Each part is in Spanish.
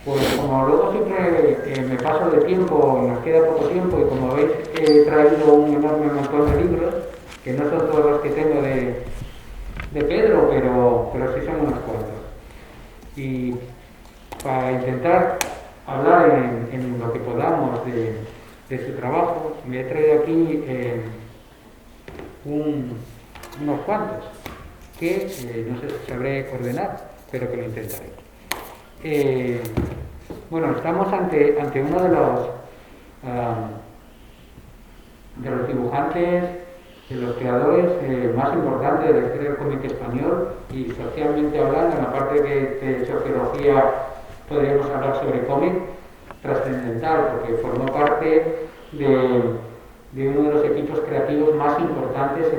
Pues como luego siempre me paso de tiempo y nos queda poco tiempo y como veis he traído un enorme montón de libros, que no son todos los que tengo de Pedro, pero sí son unos cuantos. Y para intentar hablar en lo que podamos de su trabajo, me he traído aquí unos cuantos que no sé si sabré ordenar, pero que lo intentaré. Eh, bueno, estamos ante uno de los dibujantes, de los creadores más importantes de la historia del cómic español y socialmente hablando, en la parte de sociología podríamos hablar sobre cómic, trascendental, porque formó parte de uno de los equipos creativos más importantes, si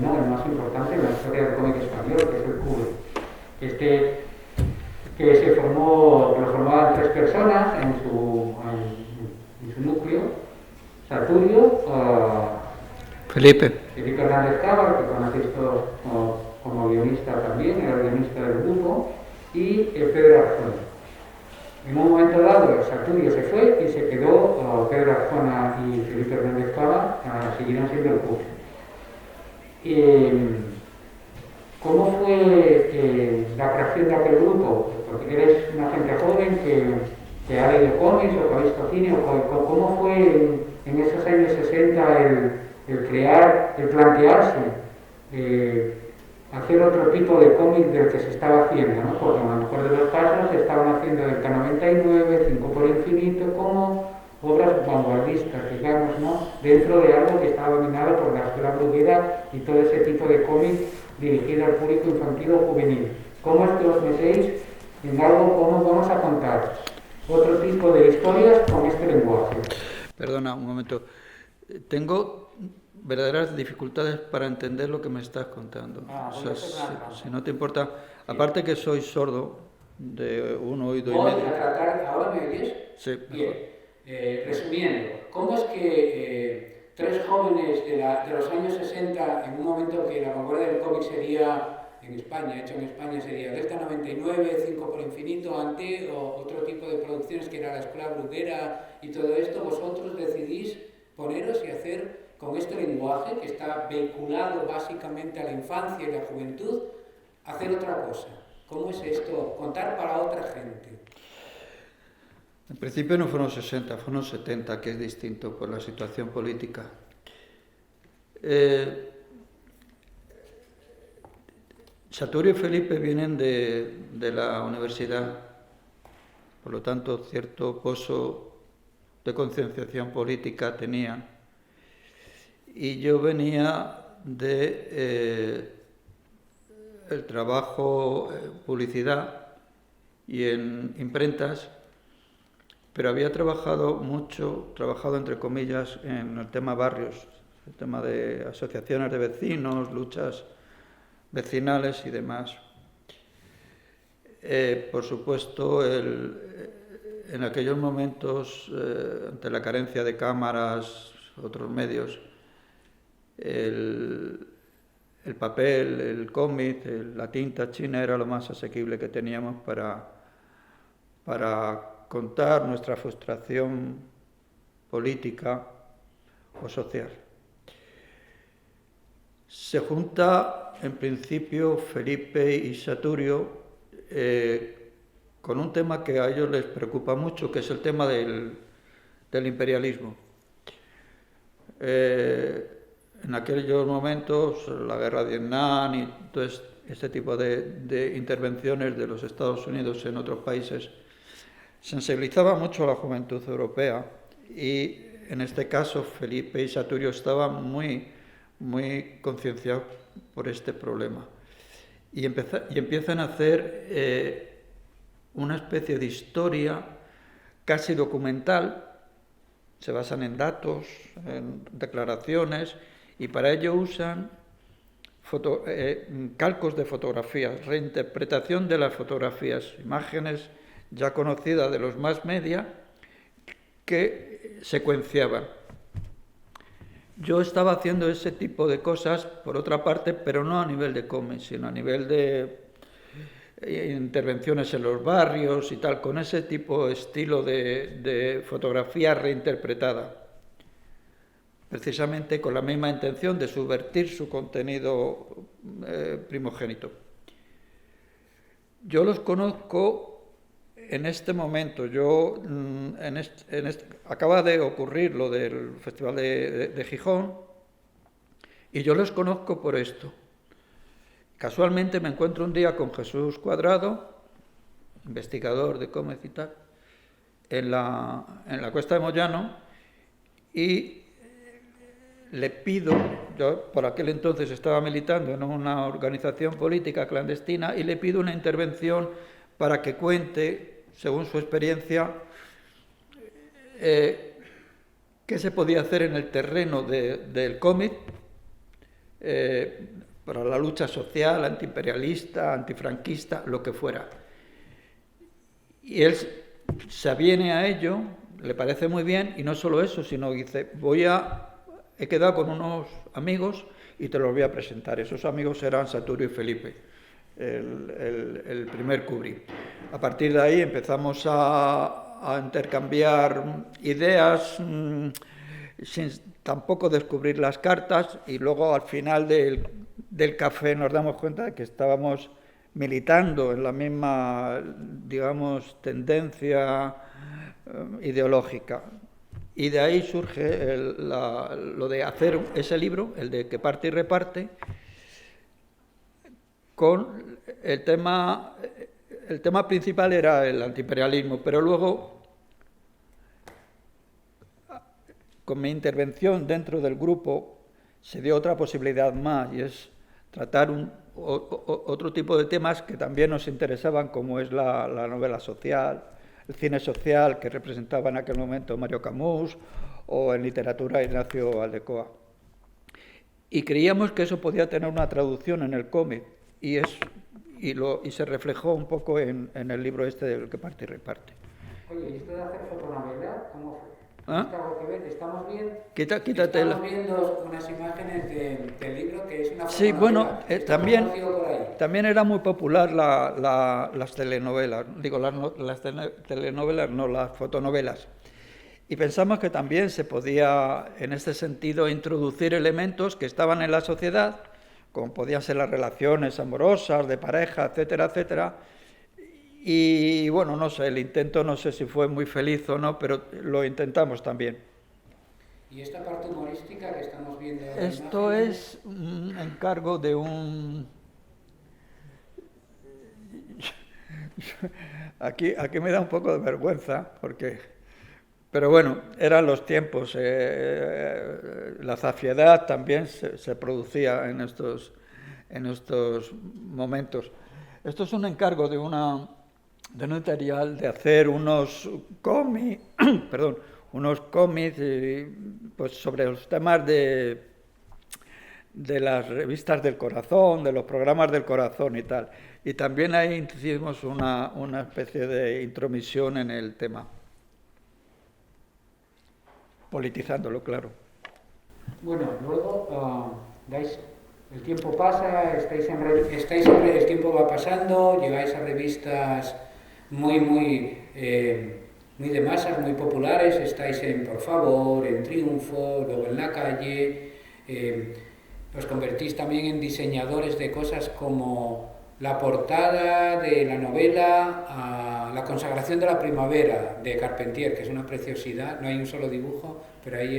no el más importante en la historia del cómic español, que es el CUBE. Que lo formaban tres personas en su núcleo: Saturio, Felipe Hernández Cava, que conocéis todos como guionista también, era el guionista del grupo, y Pedro Arzona. En un momento dado, Saturio se fue y se quedó Pedro Arzona y Felipe Hernández Cava, siguieron siendo el grupo. ¿Cómo fue la creación de aquel grupo? Porque eres una gente joven que ha leído cómics o que ha visto cine. ¿Cómo fue en esos años 60 el plantearse hacer otro tipo de cómic del que se estaba haciendo, ¿no? Porque en lo mejor de los casos se estaban haciendo del K99, 5 por infinito, como obras vanguardistas, digamos, ¿no? Dentro de algo que estaba dominado por la escuela bruguera y todo ese tipo de cómic dirigido al público infantil o juvenil. ¿Cómo es que os metéis en algo como vamos a contar otro tipo de historias con este lenguaje? Perdona, un momento. Tengo verdaderas dificultades para entender lo que me estás contando. Si no te importa, aparte que soy sordo de un oído y medio. Voy a tratar, ¿ahora me oyes? Sí, bien. Resumiendo, ¿cómo es que tres jóvenes de los años 60, en un momento que la vanguardia del cómic sería en España, hecho en España, sería Delta 99, 5 por infinito, Ante, o otro tipo de producciones que era la escuela bruguera y todo esto, vosotros decidís poneros y hacer con este lenguaje que está vinculado básicamente a la infancia y la juventud, hacer otra cosa? ¿Cómo es esto? Contar para otra gente. En principio no fueron 60, fueron 70, que es distinto por la situación política. Saturio y Felipe vienen de la universidad, por lo tanto cierto pozo de concienciación política tenían. Y yo venía de el trabajo publicidad y en imprentas, pero había trabajado entre comillas, en el tema barrios, el tema de asociaciones de vecinos, luchas vecinales y demás. Por supuesto, en aquellos momentos, ante la carencia de cámaras, otros medios, el papel, el cómic, la tinta china era lo más asequible que teníamos para contar nuestra frustración política o social. Se junta, en principio, Felipe y Saturio con un tema que a ellos les preocupa mucho, que es el tema del imperialismo. En aquellos momentos, la guerra de Vietnam y todo este tipo de intervenciones de los Estados Unidos en otros países sensibilizaba mucho a la juventud europea y en este caso Felipe y Saturio estaban muy concienciados por este problema y empiezan a hacer una especie de historia casi documental. Se basan en datos, en declaraciones y para ello usan calcos de fotografías, reinterpretación de las fotografías, imágenes ya conocida de los más media, que secuenciaban. Yo estaba haciendo ese tipo de cosas, por otra parte, pero no a nivel de cómics, sino a nivel intervenciones en los barrios y tal, con ese tipo de estilo de fotografía reinterpretada, precisamente con la misma intención de subvertir su contenido primogénito. Yo los conozco en este momento. Acaba de ocurrir lo del Festival de Gijón y yo los conozco por esto. Casualmente me encuentro un día con Jesús Cuadrado, investigador de cómics y tal, en la Cuesta de Moyano, y le pido, yo por aquel entonces estaba militando en una organización política clandestina, y le pido una intervención para que cuente, según su experiencia, qué se podía hacer en el terreno del cómic para la lucha social, antiimperialista, antifranquista, lo que fuera. Y él se aviene a ello, le parece muy bien, y no solo eso, sino que dice, he quedado con unos amigos y te los voy a presentar. Esos amigos eran Saturio y Felipe, el primer Kubrick. A partir de ahí empezamos a intercambiar ideas, sin tampoco descubrir las cartas, y luego al final del café nos damos cuenta de que estábamos militando en la misma, digamos, tendencia ideológica. Y de ahí surge lo de hacer ese libro, el de Que parte y reparte, con el tema principal era el antiimperialismo, pero luego, con mi intervención dentro del grupo, se dio otra posibilidad más, y es tratar otro tipo de temas que también nos interesaban, como es la novela social, el cine social que representaba en aquel momento Mario Camus, o en literatura Ignacio Aldecoa. Y creíamos que eso podía tener una traducción en el cómic, y se reflejó un poco en el libro este del Que parte y reparte. Oye, ¿y esto de hacer fotonovela, cómo fue? ¿Ah? Estamos viendo, Quítatela. Estamos viendo unas imágenes del libro que es una fotonovela. Sí, bueno, también era muy popular las telenovelas, digo, las telenovelas, no, las fotonovelas. Y pensamos que también se podía, en este sentido, introducir elementos que estaban en la sociedad, como podían ser las relaciones amorosas, de pareja, etcétera, etcétera. Y bueno, no sé, el intento no sé si fue muy feliz o no, pero lo intentamos también. ¿Y esta parte humorística que estamos viendo? Esto es un encargo de un... Aquí me da un poco de vergüenza, pero bueno, eran los tiempos. La zafiedad también se producía en estos momentos. Esto es un encargo de un editorial de hacer unos cómics, pues sobre los temas de las revistas del corazón, de los programas del corazón y tal. Y también ahí hicimos una especie de intromisión en el tema, politizándolo, claro. Bueno, luego el tiempo pasa, el tiempo va pasando, llegáis a revistas muy de masas, muy populares, estáis en Por Favor, en Triunfo, luego en La Calle, os convertís también en diseñadores de cosas como la portada de la novela La consagración de la primavera, de Carpentier, que es una preciosidad, no hay un solo dibujo, pero hay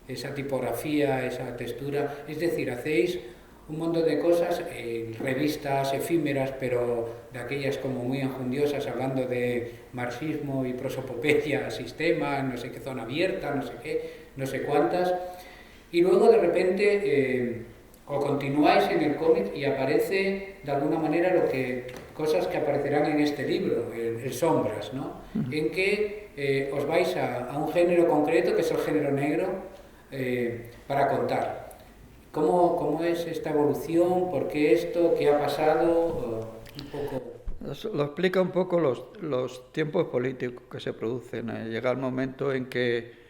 esa tipografía, esa textura, es decir, hacéis un montón de cosas en revistas efímeras, pero de aquellas como muy enjundiosas, hablando de marxismo y prosopopeya, sistema, no sé qué zona abierta, no sé qué, no sé cuántas, y luego de repente o continuáis en el cómic y aparece de alguna manera cosas que aparecerán en este libro, el Sombras, ¿no? En que os vais a un género concreto, que es el género negro, para contar. ¿Cómo es esta evolución? ¿Por qué esto? ¿Qué ha pasado? Un poco. Lo explica un poco los tiempos políticos que se producen. Llega el momento en que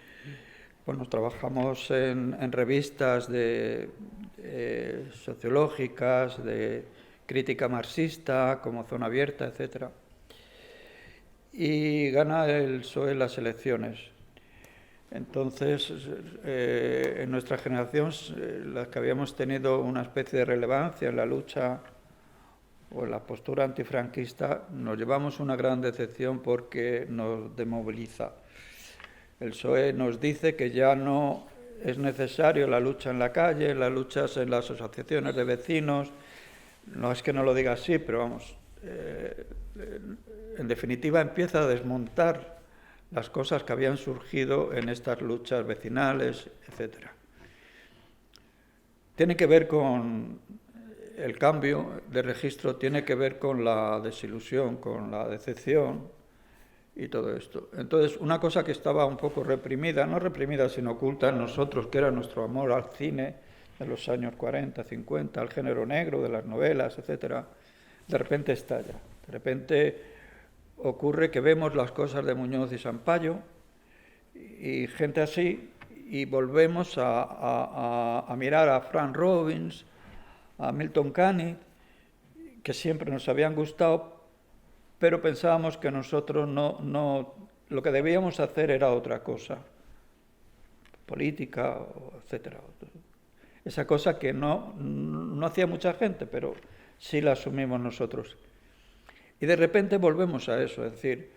trabajamos en revistas sociológicas crítica marxista, como Zona Abierta, etc. Y gana el PSOE las elecciones. Entonces, en nuestra generación, las que habíamos tenido una especie de relevancia en la lucha o en la postura antifranquista, nos llevamos una gran decepción porque nos demoviliza. El PSOE nos dice que ya no es necesario la lucha en la calle, las luchas en las asociaciones de vecinos. No es que no lo diga así, pero vamos, en definitiva empieza a desmontar las cosas que habían surgido en estas luchas vecinales, etc. Tiene que ver con el cambio de registro, tiene que ver con la desilusión, con la decepción y todo esto. Entonces, una cosa que estaba un poco reprimida, no reprimida sino oculta en nosotros, que era nuestro amor al cine de los años 40, 50, al género negro, de las novelas, etc., de repente estalla. De repente ocurre que vemos las cosas de Muñoz y Sampayo y gente así, y volvemos a mirar a Frank Robbins, a Milton Caniff, que siempre nos habían gustado, pero pensábamos que nosotros no lo que debíamos hacer era otra cosa, política, etc. Esa cosa que no hacía mucha gente, pero sí la asumimos nosotros. Y de repente volvemos a eso, es decir,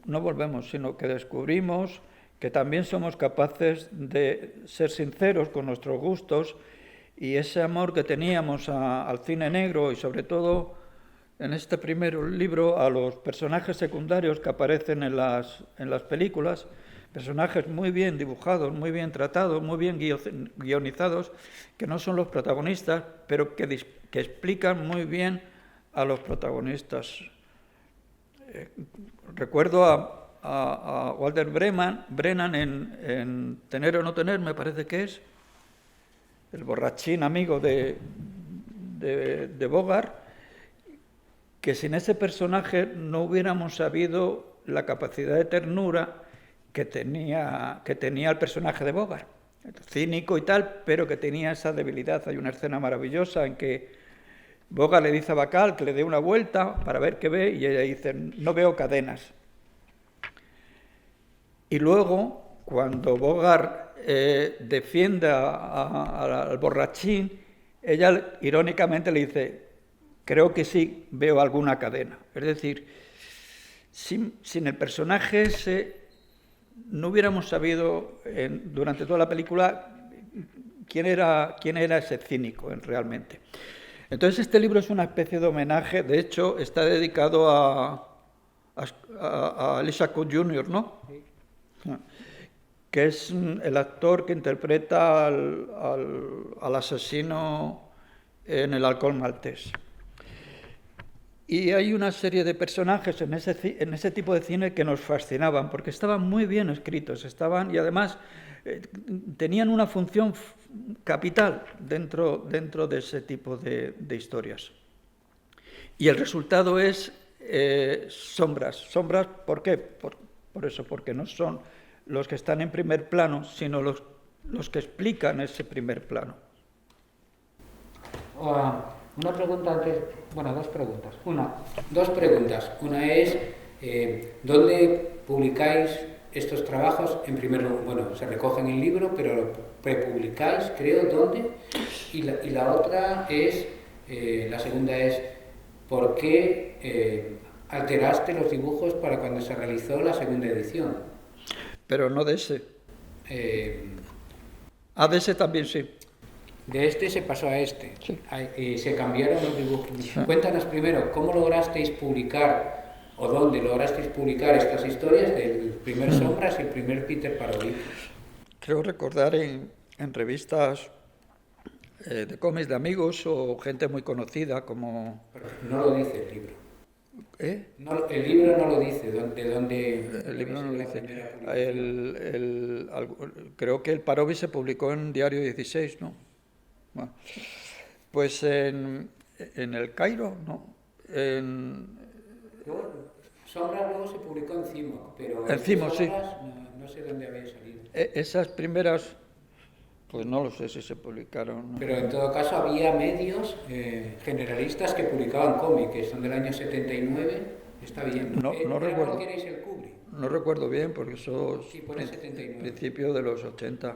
no volvemos, sino que descubrimos que también somos capaces de ser sinceros con nuestros gustos, y ese amor que teníamos al cine negro y sobre todo en este primer libro a los personajes secundarios que aparecen en las películas, personajes muy bien dibujados, muy bien tratados, muy bien guionizados, que no son los protagonistas, pero que explican muy bien a los protagonistas. Recuerdo a Walter Brennan en Tener o no tener, me parece que es, el borrachín amigo de Bogart, que sin ese personaje no hubiéramos sabido la capacidad de ternura que tenía el personaje de Bogart, cínico y tal, pero que tenía esa debilidad. Hay una escena maravillosa en que Bogart le dice a Bacall que le dé una vuelta para ver qué ve, y ella dice, no veo cadenas. Y luego, cuando Bogart defiende al borrachín, ella irónicamente le dice, creo que sí veo alguna cadena. Es decir, sin el personaje ese no hubiéramos sabido durante toda la película quién era ese cínico realmente. Entonces este libro es una especie de homenaje, de hecho está dedicado a Elisha Cuth Jr., ¿no? Sí. Que es el actor que interpreta al asesino en El halcón maltés. Y hay una serie de personajes en ese tipo de cine que nos fascinaban, porque estaban muy bien escritos, y además tenían una función capital dentro de ese tipo de historias. Y el resultado es sombras. Sombras, ¿por qué? Por eso, porque no son los que están en primer plano, sino los que explican ese primer plano. Una pregunta antes, bueno, dos preguntas. Dos preguntas. Una es, ¿dónde publicáis estos trabajos? En primer lugar, bueno, se recogen en el libro, pero prepublicáis, creo, ¿dónde? Y la otra es, la segunda es, ¿por qué alteraste los dibujos para cuando se realizó la segunda edición? Pero no de ese. De ese también sí. De este se pasó a este. Sí. Y se cambiaron los dibujos. Sí. Cuéntanos primero, ¿cómo lograsteis publicar o dónde lograsteis publicar estas historias del primer Sombras y el primer Peter Parodius? Creo recordar en revistas de cómics de amigos o gente muy conocida como... Pero no lo dice el libro. No, el libro no lo dice. ¿De dónde? El libro no lo dice. Creo que el Parodius se publicó en Diario 16, ¿no? Bueno, pues en El Cairo, ¿no? Sombras luego se publicó en Cimo, pero en Cimo, sí. No sé dónde había salido. Esas primeras Pues no lo sé si se publicaron. ¿No? Pero en todo caso había medios generalistas que publicaban cómics, que son del año 79, está bien. No recuerdo. ¿Cómo queréis el Kubrick? No recuerdo bien porque eso es principio de los 80.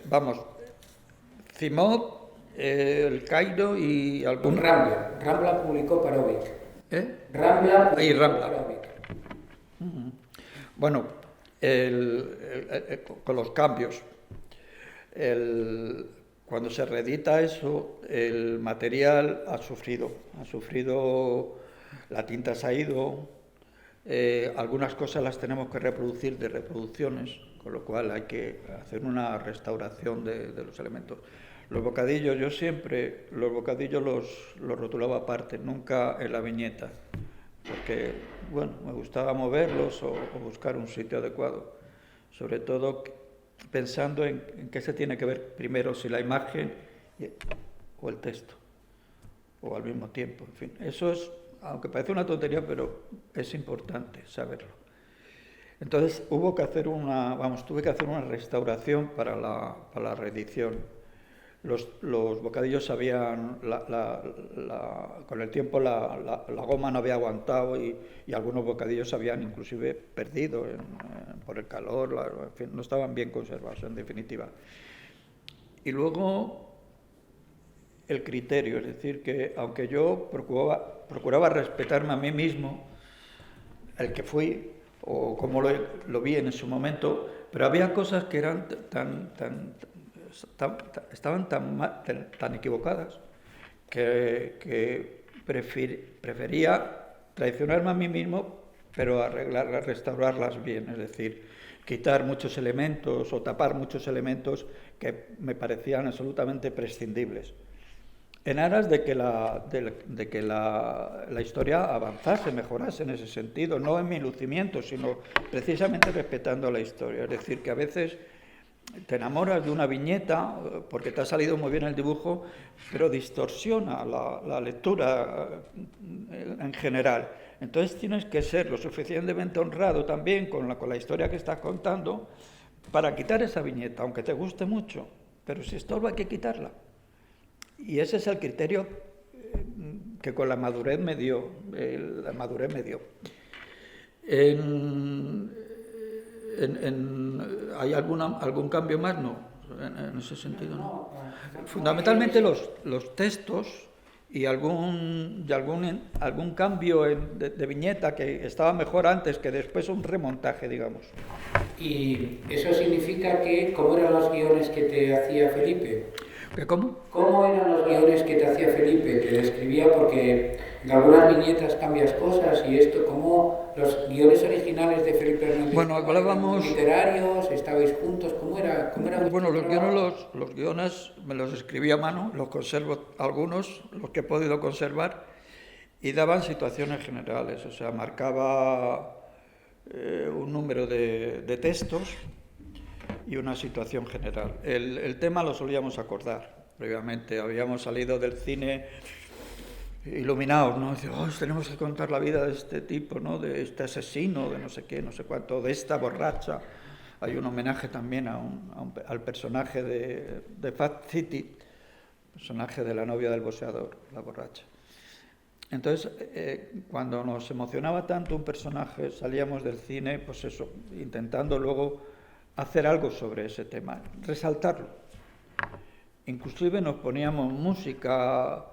Vamos, Cimot, el Cairo y algún... Rambla publicó Parovic. Rambla publicó Parovic. Bueno, con los cambios, cuando se reedita eso, el material ha sufrido, la tinta se ha ido, algunas cosas las tenemos que reproducir de reproducciones, con lo cual hay que hacer una restauración de los elementos. Los bocadillos, yo siempre los bocadillos los rotulaba aparte, nunca en la viñeta, porque bueno, me gustaba moverlos o buscar un sitio adecuado, sobre todo pensando en qué se tiene que ver primero, si la imagen o el texto, o al mismo tiempo, en fin. Eso es, aunque parece una tontería, pero es importante saberlo. Entonces tuve que hacer una restauración para la reedición. Los bocadillos habían, con el tiempo la goma no había aguantado y algunos bocadillos habían inclusive perdido por el calor, en fin, no estaban bien conservados en definitiva. Y luego el criterio, es decir, que aunque yo procuraba respetarme a mí mismo, el que fui o como lo vi en su momento, pero había cosas que eran estaban tan equivocadas que prefería traicionarme a mí mismo, pero restaurarlas bien, es decir, quitar muchos elementos o tapar muchos elementos que me parecían absolutamente prescindibles, en aras de que la historia avanzase, mejorase en ese sentido, no en mi lucimiento, sino precisamente respetando la historia. Es decir, que a veces te enamoras de una viñeta porque te ha salido muy bien el dibujo, pero distorsiona la lectura en general. Entonces tienes que ser lo suficientemente honrado también con la historia que estás contando para quitar esa viñeta, aunque te guste mucho, pero si estorba hay que quitarla. Y ese es el criterio que con la madurez me dio. ¿Hay algún cambio más? No, en ese sentido no. Fundamentalmente los textos y algún cambio de viñeta que estaba mejor antes que después, un remontaje, digamos. ¿Y eso significa que cómo eran los guiones que te hacía Felipe? ¿Cómo? ¿Cómo eran los guiones que te hacía Felipe? Que describía, porque en algunas viñetas cambias cosas y esto, ¿cómo los guiones originales de Felipe Hernández? Bueno, hablábamos... ¿Literarios? ¿Estabais juntos? ¿Cómo era? Bueno, los guiones me los escribí a mano, los conservo algunos, los que he podido conservar, y daban situaciones generales, o sea, marcaba un número de textos y una situación general. El tema lo solíamos acordar previamente, habíamos salido del cine iluminados, ¿no? Decíamos, tenemos que contar la vida de este tipo, ¿no? De este asesino, de no sé qué, no sé cuánto, de esta borracha. Hay un homenaje también al personaje de Fat City, personaje de la novia del boxeador, la borracha. Entonces, cuando nos emocionaba tanto un personaje, salíamos del cine, pues eso, intentando luego hacer algo sobre ese tema, resaltarlo. Inclusive nos poníamos música,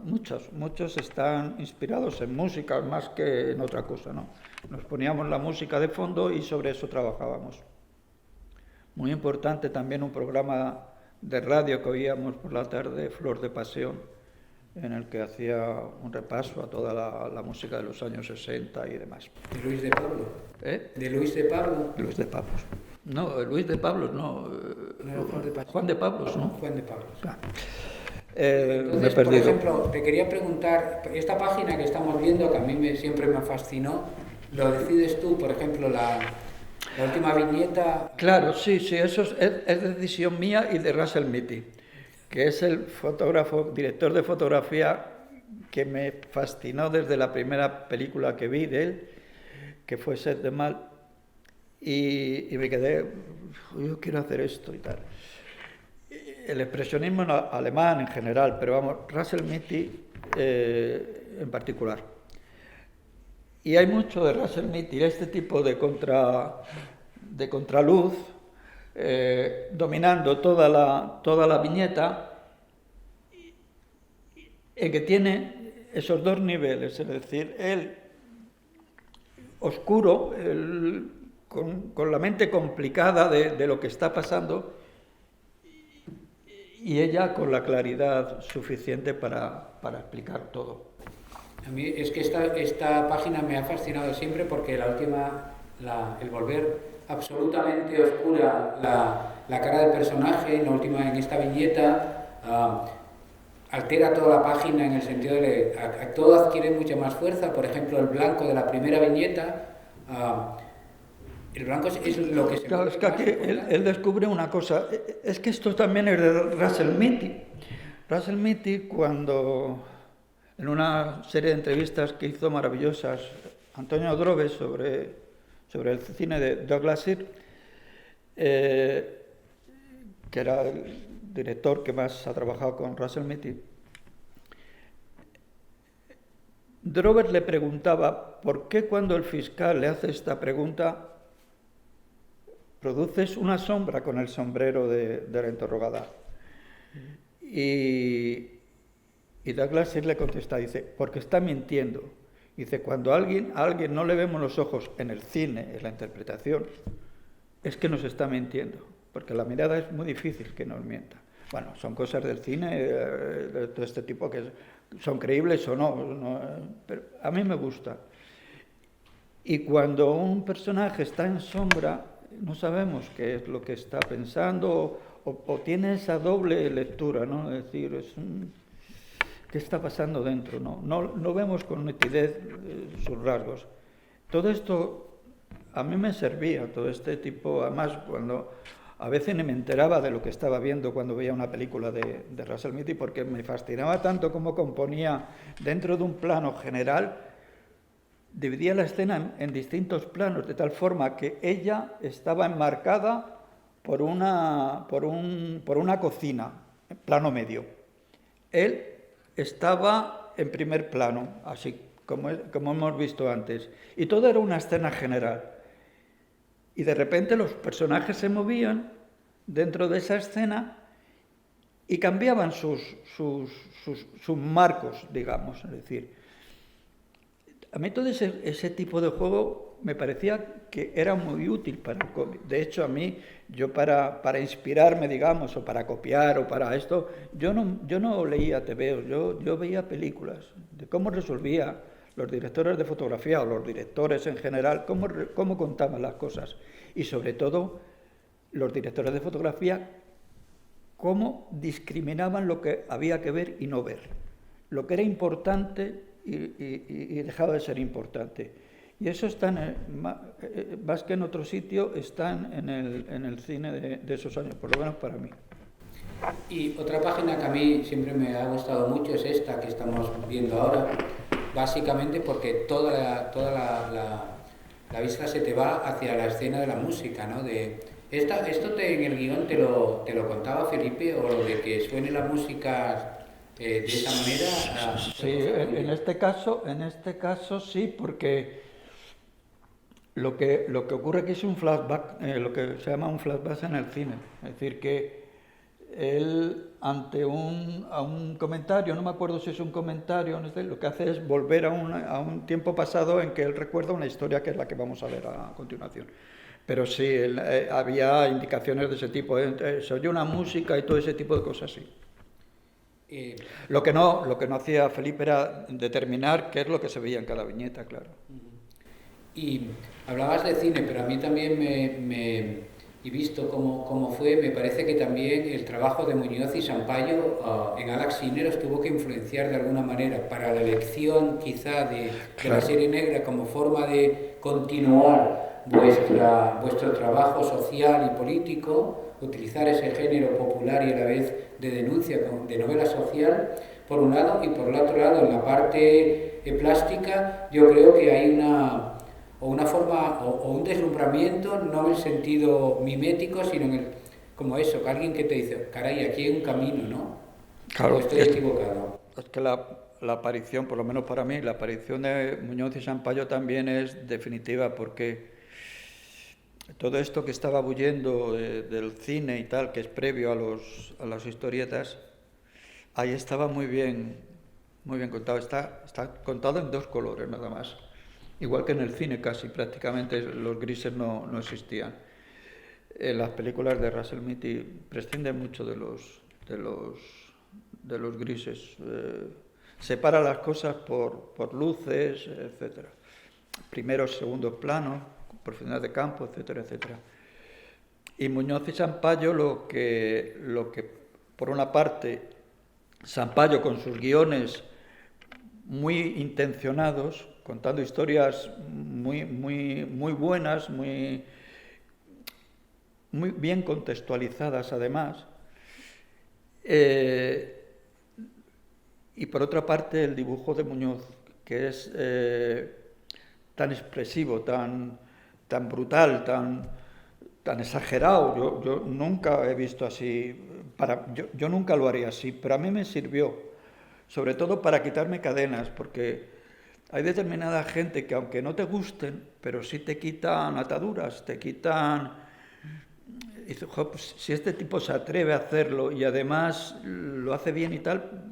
muchos están inspirados en música más que en otra cosa, ¿no? Nos poníamos la música de fondo y sobre eso trabajábamos. Muy importante también un programa de radio que oíamos por la tarde, Flor de Pasión, en el que hacía un repaso a toda la música de los años 60 y demás. ¿De Luis de Pablo? ¿De Luis de Pablo? Luis de Pablos. No, Luis de Pablos no. Juan de Pablos, ¿no? Juan de Pablos. Claro. Entonces, me he perdido. Por ejemplo, te quería preguntar, esta página que estamos viendo, que a mí siempre me fascinó, ¿lo decides tú, por ejemplo, la última viñeta? Claro, sí, eso es decisión mía y de Russell Mitty, que es el director de fotografía que me fascinó desde la primera película que vi de él, que fue Set de Mal, y me quedé, yo quiero hacer esto y tal. El expresionismo alemán en general, pero vamos, Russell Mitty en particular. Y hay mucho de Russell Mitty, este tipo de contraluz, dominando toda la viñeta, en que tiene esos dos niveles, es decir, el oscuro, con la mente complicada de lo que está pasando, y ella con la claridad suficiente para explicar todo. A mí es que esta página me ha fascinado siempre porque el volver absolutamente oscura la cara del personaje, en esta viñeta, altera toda la página en el sentido de que todo adquiere mucha más fuerza. Por ejemplo, el blanco de la primera viñeta, el blanco es lo que se... Claro, es que aquí él descubre una cosa, es que esto también es de Russell Mitty. Russell Mitty, cuando en una serie de entrevistas que hizo maravillosas Antonio Droves sobre el cine de Douglas Sirk, que era el director que más ha trabajado con Russell Mitty, Droves le preguntaba por qué cuando el fiscal le hace esta pregunta produces una sombra con el sombrero de la interrogada. Y Douglas Sirk le contesta, dice, porque está mintiendo. Dice, cuando a alguien no le vemos los ojos en el cine, en la interpretación, es que nos está mintiendo, porque la mirada es muy difícil que nos mienta. Bueno, son cosas del cine, de todo este tipo, que son creíbles o no, pero a mí me gusta. Y cuando un personaje está en sombra, no sabemos qué es lo que está pensando, o tiene esa doble lectura, ¿no? Es decir, ¿qué está pasando dentro? No vemos con nitidez sus rasgos. Todo esto a mí me servía, todo este tipo, además, cuando a veces ni me enteraba de lo que estaba viendo cuando veía una película de Russell Mitty, porque me fascinaba tanto cómo componía dentro de un plano general, dividía la escena en distintos planos, de tal forma que ella estaba enmarcada por una cocina, en plano medio. Él estaba en primer plano, así como hemos visto antes, y todo era una escena general. Y de repente los personajes se movían dentro de esa escena y cambiaban sus marcos, digamos. Es decir, a mí todo ese tipo de juego me parecía que era muy útil para el cómic. De hecho, a mí, yo para inspirarme, digamos, o para copiar, o para esto, yo no leía TVOs, yo veía películas, de cómo resolvía los directores de fotografía, o los directores en general, cómo contaban las cosas. Y sobre todo, los directores de fotografía, cómo discriminaban lo que había que ver y no ver. Lo que era importante y dejaba de ser importante. Y eso está, más que en otro sitio, está en el cine de esos años, por lo menos para mí. Y otra página que a mí siempre me ha gustado mucho es esta que estamos viendo ahora, básicamente porque toda la vista se te va hacia la escena de la música, ¿no? Esto en el guión te lo contaba Felipe, o lo de que suene la música de esa manera. Sí, en este caso sí, porque lo que ocurre que es un flashback, lo que se llama un flashback en el cine, es decir, que él ante un comentario, no me acuerdo si es un comentario, no sé, lo que hace es volver a un tiempo pasado en que él recuerda una historia que es la que vamos a ver a continuación. Pero sí, había indicaciones de ese tipo, se oye una música y todo ese tipo de cosas, sí. Lo que no hacía Felipe era determinar qué es lo que se veía en cada viñeta, claro. Y hablabas de cine, pero a mí también y visto cómo fue, me parece que también el trabajo de Muñoz y Sampaio en Álax Cisneros tuvo que influenciar de alguna manera para la elección quizá de la serie negra como forma de continuar vuestro trabajo social y político, utilizar ese género popular y a la vez de denuncia, de novela social, por un lado, y por el otro lado, en la parte plástica, yo creo que hay o una forma, o un deslumbramiento, no en el sentido mimético, sino en el, como eso, que alguien que te dice, caray, aquí hay un camino, ¿no? Claro, O estoy equivocado. es que la aparición, por lo menos para mí, la aparición de Muñoz y Sampayo también es definitiva, porque todo esto que estaba bullendo del cine y tal, que es previo a las historietas, ahí estaba muy bien contado. Está contado en dos colores nada más. Igual que en el cine casi, prácticamente los grises no existían. Las películas de Russell Mitty prescinden mucho de los grises. Separa las cosas por luces, etcétera. Primeros, segundos planos, profundidad de campo, etcétera, etcétera. Y Muñoz y Sampayo lo que por una parte, Sampaio con sus guiones muy intencionados, contando historias muy buenas, muy bien contextualizadas además. Y por otra parte el dibujo de Muñoz, que es tan expresivo, tan brutal, tan exagerado. Yo nunca he visto así, yo nunca lo haría así, pero a mí me sirvió, sobre todo para quitarme cadenas, porque hay determinada gente que aunque no te gusten, pero sí te quitan ataduras, te quitan... Y dices, pues, si este tipo se atreve a hacerlo y además lo hace bien y tal,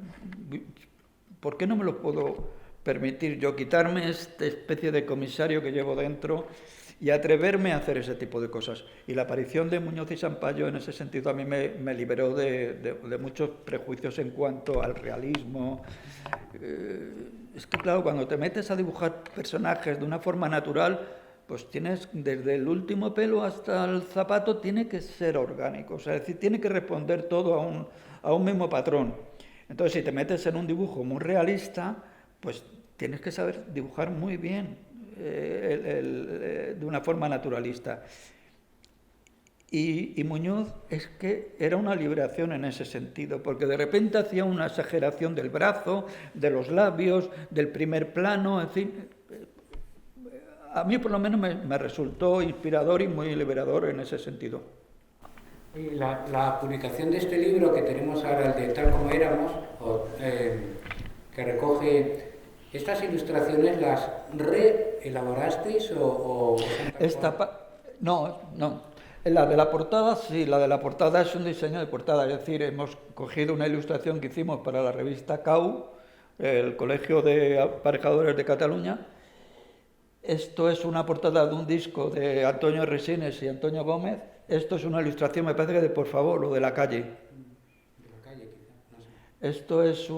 ¿por qué no me lo puedo permitir yo? Quitarme esta especie de comisario que llevo dentro y atreverme a hacer ese tipo de cosas. Y la aparición de Muñoz y Sampaio en ese sentido a mí me liberó de muchos prejuicios en cuanto al realismo. Es que claro, cuando te metes a dibujar personajes de una forma natural, pues tienes desde el último pelo hasta el zapato, tiene que ser orgánico, o sea, es decir, tiene que responder todo a un mismo patrón. Entonces, si te metes en un dibujo muy realista, pues tienes que saber dibujar muy bien, de una forma naturalista. Y Muñoz es que era una liberación en ese sentido, porque de repente hacía una exageración del brazo, de los labios, del primer plano, en fin. A mí por lo menos me resultó inspirador y muy liberador en ese sentido. Y la publicación de este libro que tenemos ahora, el de Tal como éramos, que recoge estas ilustraciones, ¿las reelaborasteis o no. La de la portada, sí, la de la portada es un diseño de portada, es decir, hemos cogido una ilustración que hicimos para la revista CAU, el Colegio de Aparejadores de Cataluña. Esto es una portada de un disco de Antonio Resines y Antonio Gómez. Esto es una ilustración, me parece que de Por favor, lo de la calle. De la calle, quizá, no sé. Esto es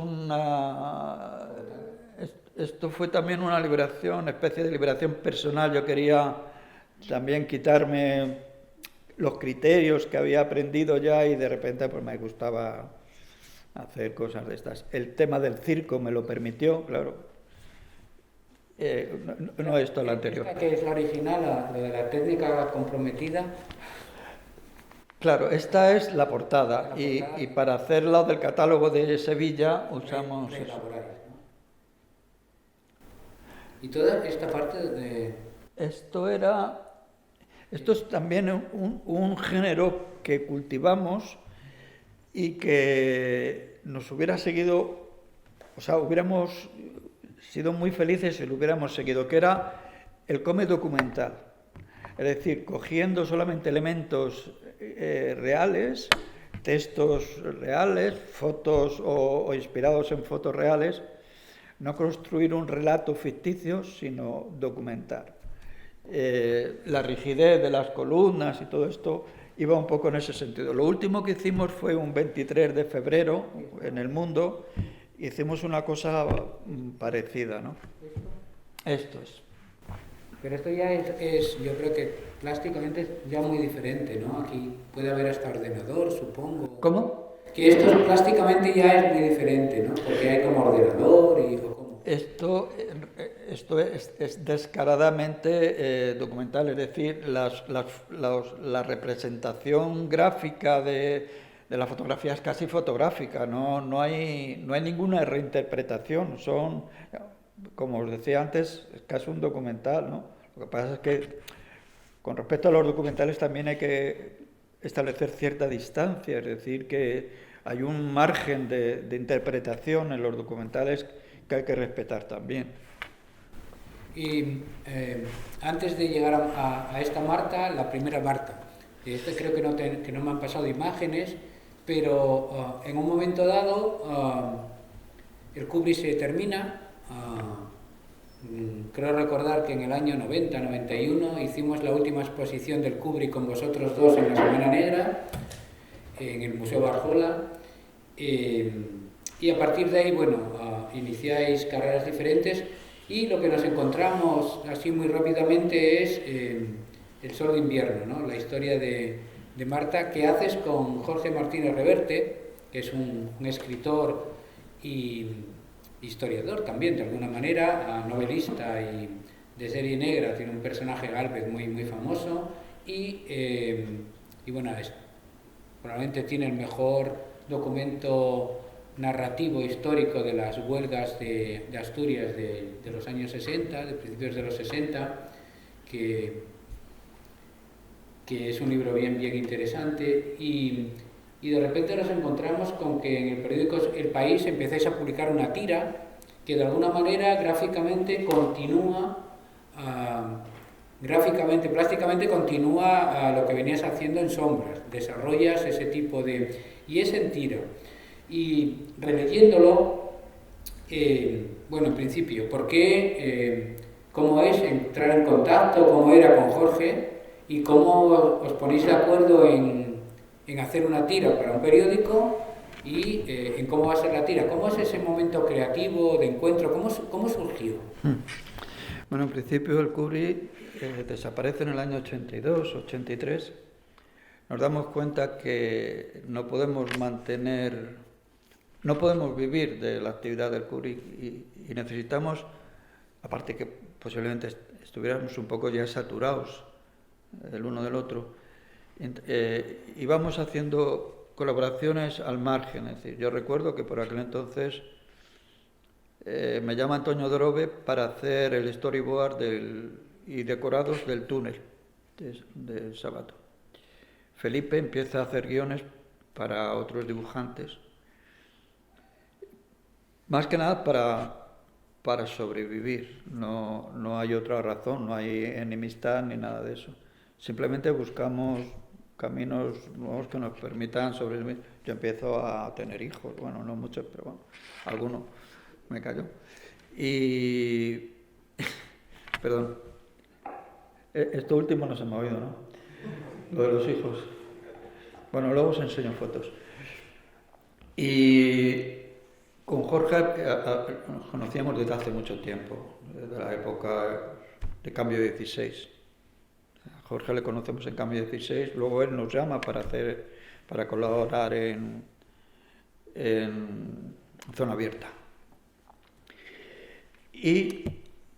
Esto fue también una liberación, especie de liberación personal. Yo quería también quitarme los criterios que había aprendido ya y de repente pues me gustaba hacer cosas de estas. El tema del circo me lo permitió, claro. No esto, la anterior. ¿Esta que es la original, lo de la técnica comprometida? Claro, esta es la portada, y para hacerla del catálogo de Sevilla usamos eso. ¿No? Y toda esta parte de... Esto es también un género que cultivamos y que nos hubiera seguido, o sea, hubiéramos sido muy felices si lo hubiéramos seguido, que era el cómic documental. Es decir, cogiendo solamente elementos reales, textos reales, fotos o inspirados en fotos reales, no construir un relato ficticio, sino documentar. La rigidez de las columnas y todo esto iba un poco en ese sentido. Lo último que hicimos fue un 23 de febrero en El Mundo. Hicimos una cosa parecida, ¿no? Esto es. Pero esto ya es, yo creo que plásticamente es ya muy diferente, ¿no? Aquí puede haber hasta ordenador, supongo. ¿Cómo? Que esto plásticamente ya es muy diferente, ¿no? Porque hay como ordenador y... ¿cómo? Esto es descaradamente documental, es decir, la representación gráfica de la fotografía es casi fotográfica, no hay ninguna reinterpretación, son, como os decía antes, es casi un documental, ¿no? Lo que pasa es que con respecto a los documentales también hay que establecer cierta distancia, es decir, que hay un margen de interpretación en los documentales que hay que respetar también. Y antes de llegar a esta Marta, la primera Marta, creo que no me han pasado imágenes, pero en un momento dado el Kubrick se termina. Creo recordar que en el año 90-91 hicimos la última exposición del Kubrick con vosotros dos en la Semana Negra, en el Museo Barjola, y a partir de ahí, bueno, iniciáis carreras diferentes, y lo que nos encontramos así muy rápidamente es El Sol de Invierno, ¿no? La historia de Marta, que haces con Jorge Martínez Reverte, que es un escritor y historiador también, de alguna manera, novelista y de serie negra, tiene un personaje Gálvez muy, muy famoso, y bueno, probablemente tiene el mejor documento narrativo histórico de las huelgas de Asturias de los años 60, de principios de los 60, que es un libro bien, bien interesante, y de repente nos encontramos con que en el periódico El País empezáis a publicar una tira que de alguna manera gráficamente continúa, plásticamente continúa lo que venías haciendo en Sombras, desarrollas ese tipo de... y es en tira. Y releyéndolo, bueno, en principio, ¿por qué? ¿Cómo es entrar en contacto? ¿Cómo era con Jorge? ¿Y cómo os ponéis de acuerdo en hacer una tira para un periódico y en cómo va a ser la tira? ¿Cómo es ese momento creativo de encuentro? ¿Cómo surgió? Bueno, en principio el Kubrick desaparece en el año 82, 83. Nos damos cuenta que no podemos vivir de la actividad del Kubrick y necesitamos, aparte que posiblemente estuviéramos un poco ya saturados el uno del otro, y vamos haciendo colaboraciones al margen. Es decir, yo recuerdo que por aquel entonces me llama Antonio Drobe para hacer el storyboard y decorados del túnel del Sabato. Felipe empieza a hacer guiones para otros dibujantes, más que nada para sobrevivir. No hay otra razón, no hay enemistad ni nada de eso. Simplemente buscamos caminos nuevos que nos permitan sobrevivir. Yo empiezo a tener hijos, bueno, no muchos, pero bueno, alguno me cayó. Y... Perdón. Esto último no se me ha oído, ¿no? Lo de los hijos. Bueno, luego os enseño fotos. Y con Jorge nos conocíamos desde hace mucho tiempo, desde la época de Cambio 16. A Jorge le conocemos en Cambio 16, luego él nos llama para colaborar en Zona Abierta. Y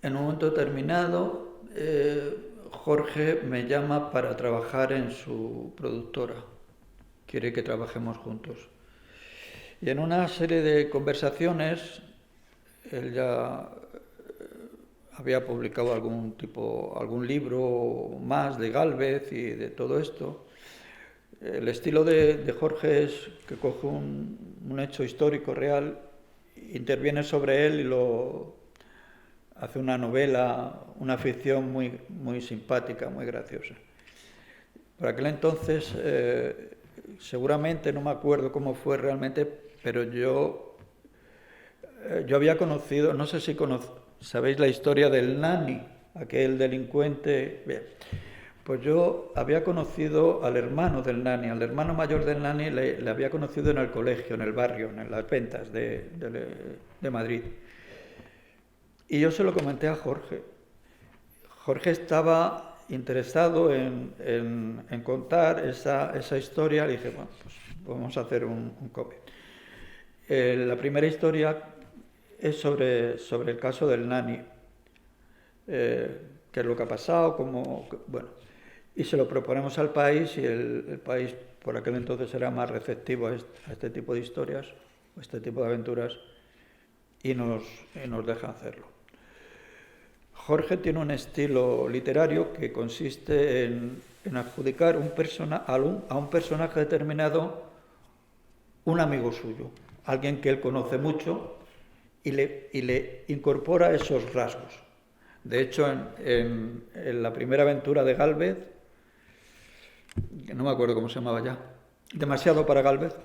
en un momento determinado, Jorge me llama para trabajar en su productora. Quiere que trabajemos juntos. Y en una serie de conversaciones, él ya había publicado algún libro más de Gálvez y de todo esto. El estilo de Jorge es que coge un hecho histórico real, interviene sobre él y lo hace una novela, una ficción muy, muy simpática, muy graciosa. Por aquel entonces, seguramente, no me acuerdo cómo fue realmente, pero yo había conocido, no sé si sabéis la historia del Nani, aquel delincuente. Bien, pues yo había conocido al hermano del Nani, al hermano mayor del Nani le había conocido en el colegio, en el barrio, en las ventas de Madrid. Y yo se lo comenté a Jorge. Jorge estaba interesado en contar esa historia. Le dije, bueno, pues vamos a hacer un cómic. La primera historia es sobre el caso del Nani, qué es lo que ha pasado, bueno, y se lo proponemos al País, y el País por aquel entonces era más receptivo a este tipo de historias, a este tipo de aventuras, y nos deja hacerlo. Jorge tiene un estilo literario que consiste en adjudicar a un personaje determinado un amigo suyo, alguien que él conoce mucho y le incorpora esos rasgos. De hecho, en la primera aventura de Gálvez, que no me acuerdo cómo se llamaba ya, Demasiado para Gálvez,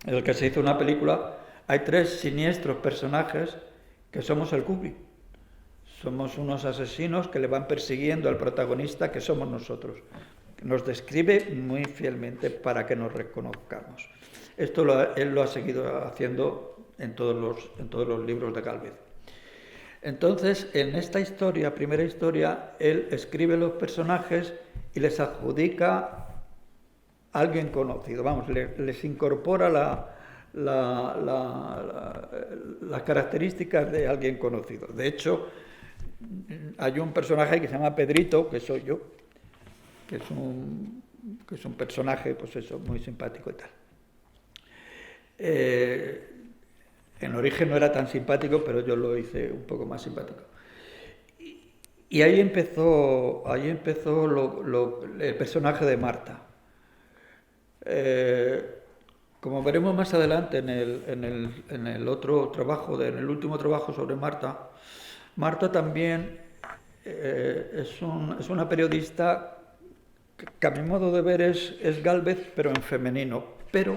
en el que se hizo una película, hay 3 siniestros personajes que somos el Kubrick. Somos unos asesinos que le van persiguiendo al protagonista, que somos nosotros. Nos describe muy fielmente para que nos reconozcamos. Esto él lo ha seguido haciendo en todos los libros de Gálvez. Entonces, en esta historia, primera historia, él escribe los personajes y les adjudica a alguien conocido. Vamos, les incorpora las características de alguien conocido. De hecho, hay un personaje que se llama Pedrito, que soy yo, que es un personaje, pues eso, muy simpático y tal. En origen no era tan simpático, pero yo lo hice un poco más simpático. Y ahí empezó el personaje de Marta. Como veremos más adelante en el otro trabajo, en el último trabajo sobre Marta, Marta también es una periodista que a mi modo de ver es Gálvez, pero en femenino, pero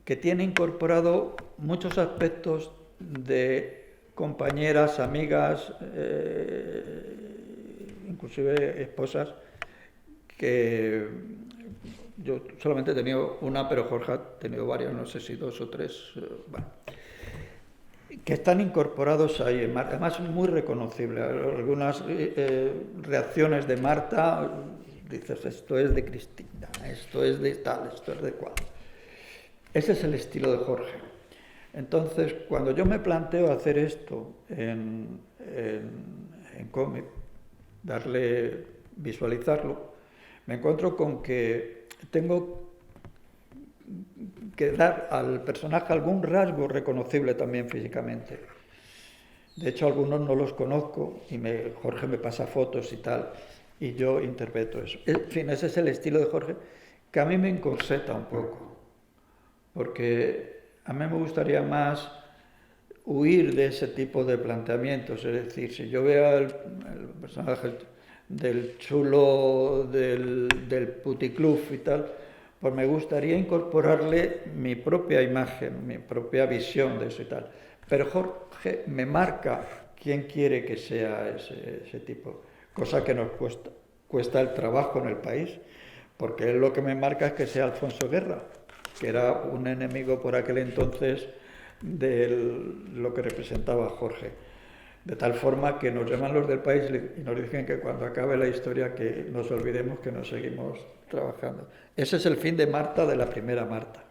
que tiene incorporado muchos aspectos de compañeras, amigas, inclusive esposas, que yo solamente he tenido una, pero Jorge ha tenido varias, no sé si 2 o 3, bueno, que están incorporados ahí, además muy reconocible. Algunas reacciones de Marta, dices, esto es de Cristina, esto es de tal, esto es de cual. Ese es el estilo de Jorge. Entonces, cuando yo me planteo hacer esto en cómic, visualizarlo, me encuentro con que tengo que dar al personaje algún rasgo reconocible también físicamente. De hecho, algunos no los conozco y Jorge me pasa fotos y tal, y yo interpreto eso. En fin, ese es el estilo de Jorge, que a mí me encorseta un poco, porque a mí me gustaría más huir de ese tipo de planteamientos. Es decir, si yo veo el personaje del chulo del puticlub y tal, pues me gustaría incorporarle mi propia imagen, mi propia visión de eso y tal. Pero Jorge me marca quién quiere que sea ese tipo, cosa que nos cuesta el trabajo en el país, porque él lo que me marca es que sea Alfonso Guerra, que era un enemigo por aquel entonces de lo que representaba Jorge. De tal forma que nos llaman los del país y nos dicen que cuando acabe la historia que nos olvidemos que nos seguimos trabajando. Ese es el fin de Marta, de la primera Marta.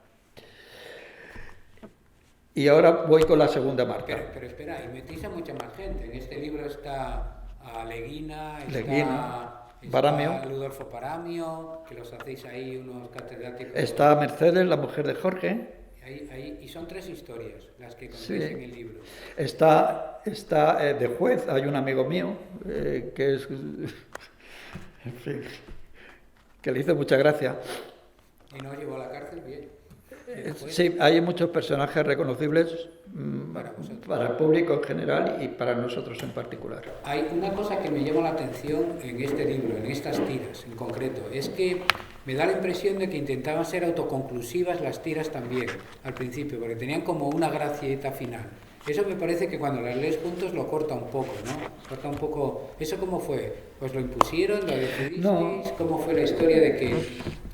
Y ahora voy con la segunda Marta. Pero espera, y metís a mucha más gente. En este libro está Leguina, está Paramio, Ludolfo Paramio, que los hacéis ahí unos catedráticos. Está Mercedes, la mujer de Jorge. Y son 3 historias las que contáis en el libro. Está de juez, hay un amigo mío que es, en fin, que le hizo mucha gracia. ¿Y no llevó a la cárcel? Bien. Sí, hay muchos personajes reconocibles para el público en general y para nosotros en particular. Hay una cosa que me llama la atención en este libro, en estas tiras en concreto, es que me da la impresión de que intentaban ser autoconclusivas las tiras también, al principio, porque tenían como una gracieta final. Eso me parece que cuando las lees juntos lo corta un poco, ¿no? Corta un poco. ¿Eso cómo fue? ¿Pues lo impusieron? ¿Lo decidisteis? No. ¿Cómo fue la historia de que...?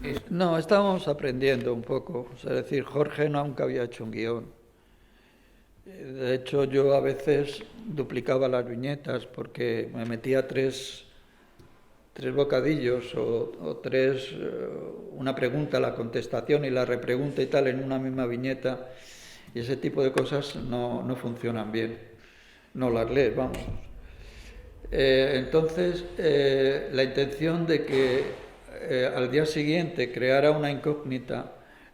Eso? No, estábamos aprendiendo un poco. Es decir, Jorge nunca había hecho un guión. De hecho, yo a veces duplicaba las viñetas porque me metía tres bocadillos o 3, una pregunta, la contestación y la repregunta y tal en una misma viñeta. Y ese tipo de cosas no funcionan bien, no las lees, vamos. Entonces, la intención de que al día siguiente creara una incógnita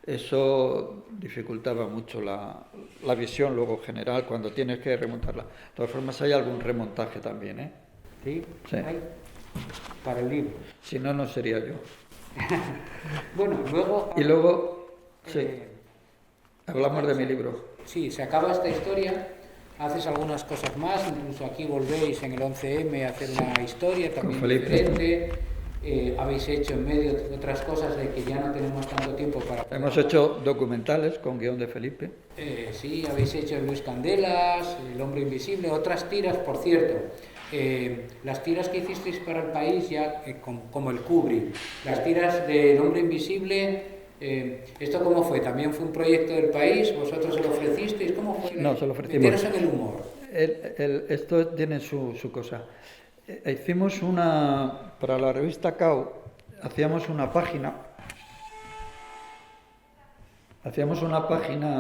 eso dificultaba mucho la visión luego general cuando tienes que remontarla. De todas formas, hay algún remontaje también, ¿eh? ¿Sí? Sí. ¿Hay? Para el libro. Si no, no sería yo. Bueno, luego... Y luego, sí, hablamos de mi libro. Sí, se acaba esta historia, haces algunas cosas más, incluso aquí volvéis en el 11M a hacer una historia también diferente. Habéis hecho en medio de otras cosas de que ya no tenemos tanto tiempo para... Hemos hecho documentales con guión de Felipe. Sí, habéis hecho Luis Candelas, El hombre invisible, otras tiras, por cierto. Las tiras que hicisteis para el país, ya como el Kubrick, las tiras del hombre invisible, ¿esto cómo fue? ¿También fue un proyecto del país? ¿Vosotros se lo ofrecisteis? ¿Cómo fue? No, se lo ofrecimos. Meteros en el humor. Esto tiene su cosa. Hicimos para la revista CAO, hacíamos una página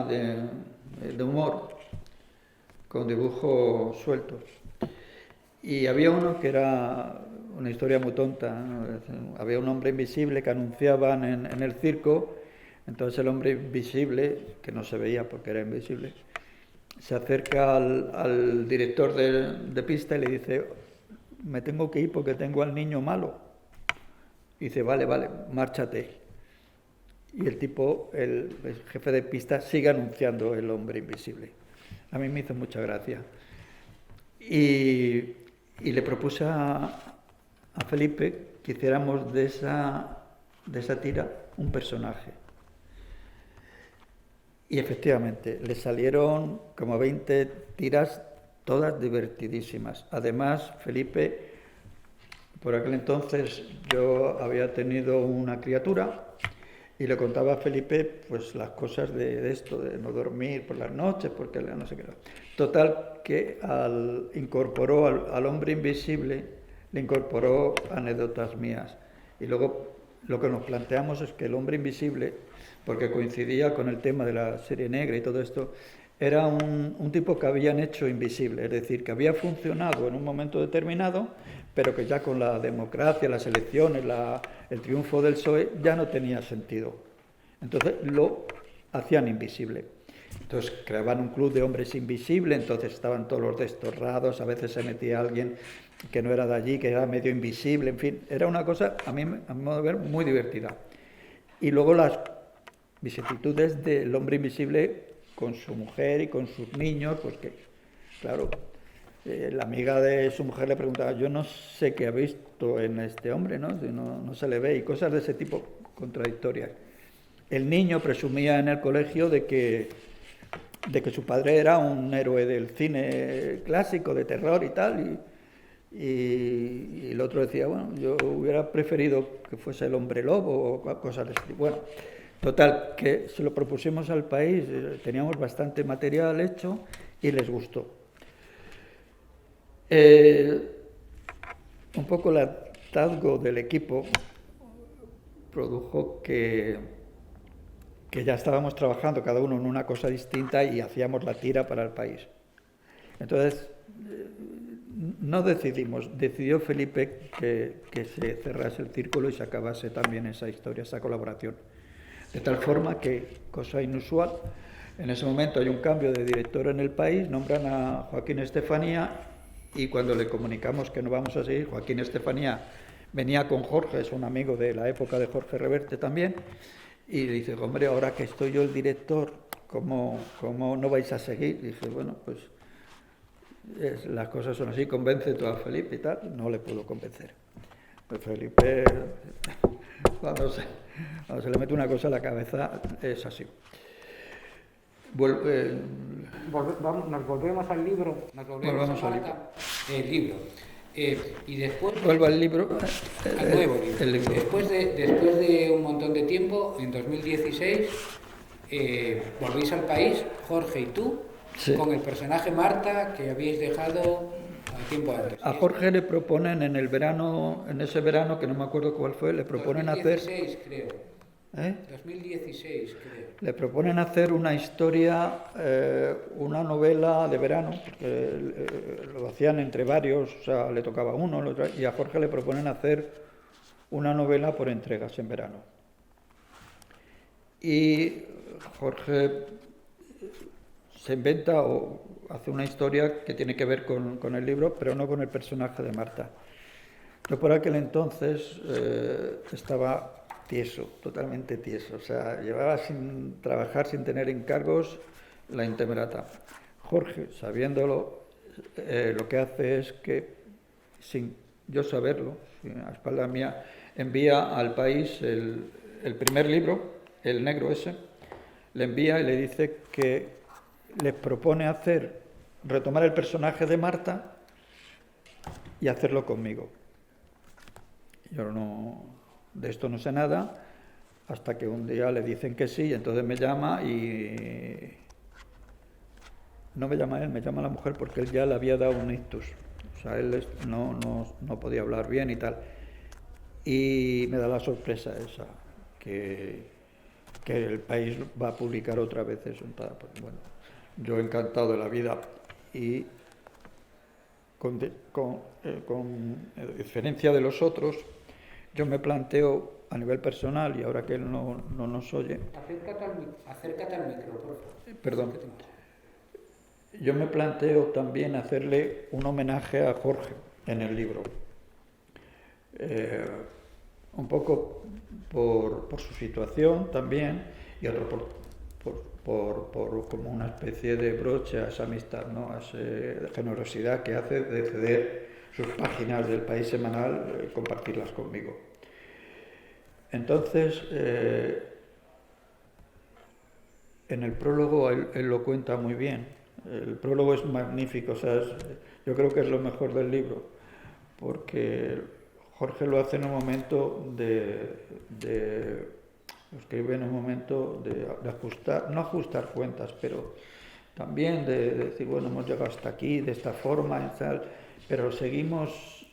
de humor con dibujos sueltos. Y había uno que era una historia muy tonta, ¿no? Había un hombre invisible que anunciaban en el circo, entonces el hombre invisible, que no se veía porque era invisible, se acerca al director de pista y le dice: me tengo que ir porque tengo al niño malo. Y dice: vale, márchate. Y el tipo, el jefe de pista, sigue anunciando el hombre invisible. A mí me hizo mucha gracia. Y le propuse a Felipe que hiciéramos de esa tira un personaje. Y efectivamente, le salieron como 20 tiras, todas divertidísimas. Además, Felipe, por aquel entonces yo había tenido una criatura y le contaba a Felipe pues las cosas de esto, de no dormir por las noches, porque no sé qué. Total, que incorporó al hombre invisible, le incorporó anécdotas mías. Y luego lo que nos planteamos es que el hombre invisible, porque coincidía con el tema de la serie negra y todo esto, era un tipo que habían hecho invisible, es decir, que había funcionado en un momento determinado, pero que ya con la democracia, las elecciones, el triunfo del PSOE, ya no tenía sentido. Entonces lo hacían invisible. Entonces creaban un club de hombres invisibles, entonces estaban todos los destorrados, a veces se metía alguien que no era de allí, que era medio invisible, en fin, era una cosa, a mi modo de ver, muy divertida. Y luego las vicisitudes del hombre invisible con su mujer y con sus niños, pues que, claro, la amiga de su mujer le preguntaba: yo no sé qué ha visto en este hombre, ¿no? No se le ve, y cosas de ese tipo contradictorias. El niño presumía en el colegio de que su padre era un héroe del cine clásico, de terror y tal, y el otro decía: bueno, yo hubiera preferido que fuese el hombre lobo o cosas de ese tipo. Bueno, total, que se lo propusimos al país, teníamos bastante material hecho y les gustó. Un poco el hartazgo del equipo produjo que ya estábamos trabajando cada uno en una cosa distinta y hacíamos la tira para el país. Entonces, no decidió Felipe que se cerrase el círculo y se acabase también esa historia, esa colaboración. De tal forma que, cosa inusual, en ese momento hay un cambio de director en el país, nombran a Joaquín Estefanía, y cuando le comunicamos que no vamos a seguir, Joaquín Estefanía venía con Jorge, es un amigo de la época de Jorge Reverte también, y le dice: hombre, ahora que estoy yo el director, ¿cómo no vais a seguir? Y dije: bueno, pues las cosas son así, convence tú a Felipe y tal. No le puedo convencer. Pues Felipe, cuando se le mete una cosa a la cabeza, es así. Nos volvemos al libro. Volvamos al libro. El libro. Y después... Vuelvo al libro. Al nuevo libro. El libro. Después de un montón de tiempo, en 2016, volvéis al país, Jorge y tú, sí, con el personaje Marta que habéis dejado tiempo antes. A Jorge le proponen en ese verano, que no me acuerdo cuál fue, le proponen 2016, creo. 2016, creo. Le proponen hacer una historia, una novela de verano, porque lo hacían entre varios, o sea, le tocaba uno, y a Jorge le proponen hacer una novela por entregas en verano. y Jorge se inventa o hace una historia que tiene que ver con el libro, pero no con el personaje de Marta. Yo por aquel entonces estaba tieso, totalmente tieso, o sea, llevaba sin trabajar, sin tener encargos, la Intemerata. Jorge, sabiéndolo, lo que hace es que, sin yo saberlo, a espaldas mía, envía al país el primer libro, el negro ese, le envía y le dice que les propone retomar el personaje de Marta y hacerlo conmigo. Yo de esto no sé nada, hasta que un día le dicen que sí, y entonces me llama y no me llama él, me llama la mujer porque él ya le había dado un ictus. O sea, él no podía hablar bien y tal. Y me da la sorpresa esa, que el país va a publicar otra vez eso. Pues, bueno, yo encantado de la vida y con diferencia de los otros, yo me planteo a nivel personal, y ahora que él no nos oye... Acércate al micro, por favor. Perdón. Yo me planteo también hacerle un homenaje a Jorge en el libro. Un poco por su situación también, y otro por como una especie de broche a esa amistad, ¿no? A esa generosidad que hace de ceder sus páginas del País Semanal y compartirlas conmigo. Entonces, en el prólogo él lo cuenta muy bien. El prólogo es magnífico, o sea, yo creo que es lo mejor del libro, porque Jorge lo hace en un momento lo escribe en un momento de ajustar, no ajustar cuentas, pero también de decir, bueno, hemos llegado hasta aquí, de esta forma y tal, pero seguimos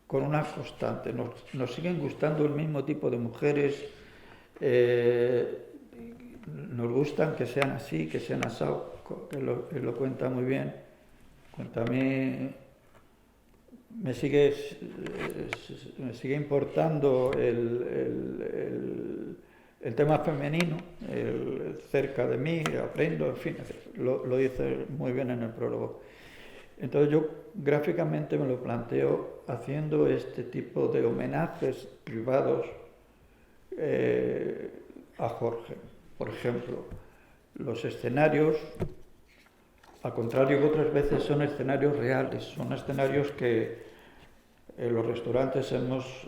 con una constante, nos siguen gustando el mismo tipo de mujeres, nos gustan que sean así, que sean asados, él lo cuenta muy bien. Cuenta a mí, me sigue importando el tema femenino, cerca de mí, aprendo, en fin, lo dice muy bien en el prólogo. Entonces yo gráficamente me lo planteo haciendo este tipo de homenajes privados a Jorge. Por ejemplo, los escenarios, al contrario que otras veces, son escenarios reales, son escenarios que en los restaurantes hemos